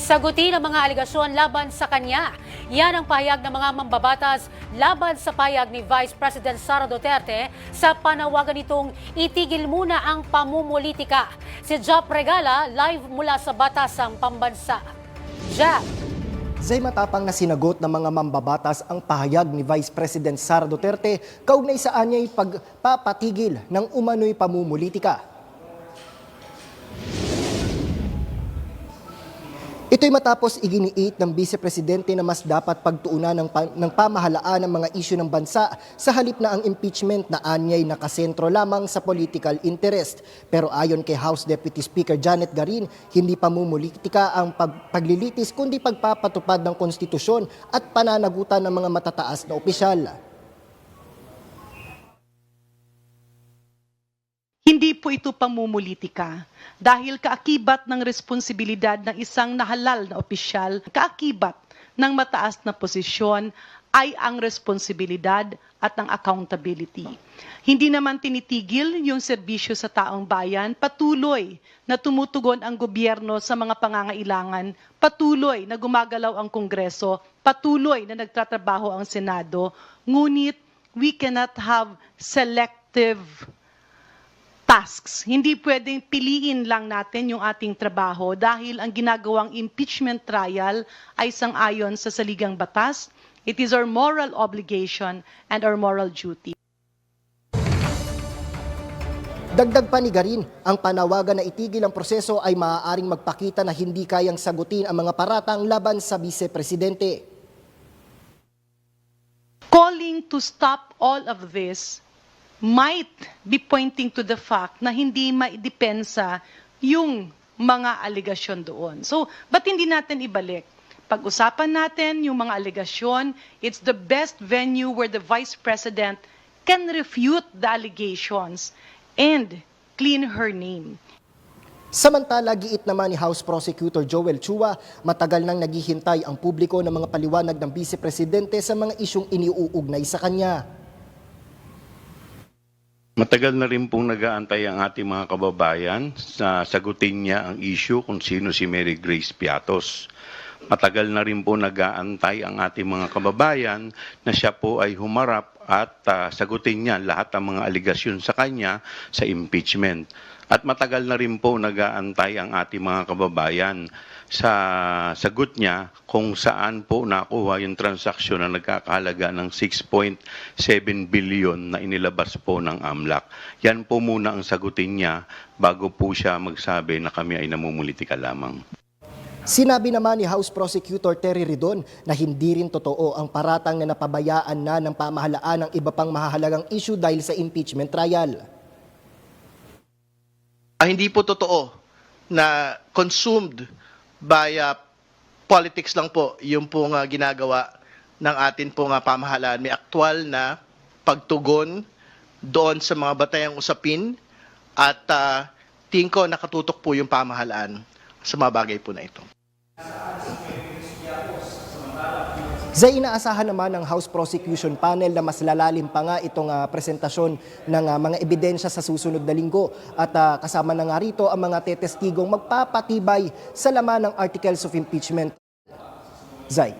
Sagutin ang mga aligasyon laban sa kanya. Yan ang pahayag ng mga mambabatas laban sa pahayag ni Vice President Sara Duterte sa panawagan nitong itigil muna ang pamumulitika. Si Jap Regala, live mula sa Batasang Pambansa. Jap. Zay, matapang na sinagot ng mga mambabatas ang pahayag ni Vice President Sara Duterte kaugnay sa anyay pagpapatigil ng umano'y pamumulitika. Ito'y matapos iginiit ng Vice Presidente na mas dapat pagtuunan ng pamahalaan ng mga isyu ng bansa sa halip na ang impeachment na anyay nakasentro lamang sa political interest. Pero ayon kay House Deputy Speaker Janet Garin, hindi pamumulitika ang paglilitis kundi pagpapatupad ng konstitusyon at pananagutan ng mga matataas na opisyal. Hindi po ito pamumulitika dahil kaakibat ng responsibilidad ng isang nahalal na opisyal, kaakibat ng mataas na posisyon ay ang responsibilidad at ang accountability. Hindi naman tinitigil yung serbisyo sa taong bayan, patuloy na tumutugon ang gobyerno sa mga pangangailangan, patuloy na gumagalaw ang Kongreso, patuloy na nagtatrabaho ang Senado, ngunit we cannot have selective tasks. Hindi pwedeng piliin lang natin yung ating trabaho dahil ang ginagawang impeachment trial ay sang-ayon sa saligang batas. It is our moral obligation and our moral duty. Dagdag pa ni Garin, ang panawagan na itigil ang proseso ay maaaring magpakita na hindi kayang sagutin ang mga paratang laban sa Vice Presidente. Calling to stop all of this might be pointing to the fact na hindi maidepensa yung mga aligasyon doon. So, ba't hindi natin ibalik? Pag-usapan natin yung mga aligasyon, it's the best venue where the Vice President can refute the allegations and clean her name. Samantala, giit naman ni House Prosecutor Joel Chua, matagal nang naghihintay ang publiko ng mga paliwanag ng Vice Presidente sa mga isyong iniuugnay sa kanya. Matagal na rin pong nag-aantay ang ating mga kababayan sa sagutin niya ang issue kung sino si Mary Grace Piatos. Matagal na rin po nag-aantay ang ating mga kababayan na siya po ay humarap at sagutin niya lahat ng mga aligasyon sa kanya sa impeachment. At matagal na rin po nag-aantay ang ating mga kababayan sa sagot niya kung saan po nakuha yung transaksyon na nagkakahalaga ng 6.7 billion na inilabas po ng AMLAC. Yan po muna ang sagutin niya bago po siya magsabi na kami ay namumulitika lamang. Sinabi naman ni House Prosecutor Terry Ridon na hindi rin totoo ang paratang na napabayaan na ng pamahalaan ng iba pang mahahalagang issue dahil sa impeachment trial. Hindi po totoo na consumed by politics lang po yung pong ginagawa ng atin pong pamahalaan. May aktual na pagtugon doon sa mga batayang usapin at tingin ko nakatutok po yung pamahalaan sa mga bagay po na ito. Zay, inaasahan naman ng House Prosecution Panel na mas lalalim pa nga itong presentasyon ng mga ebidensya sa susunod na linggo. At kasama na nga rito ang mga tetestigong magpapatibay sa laman ng Articles of Impeachment. Zay.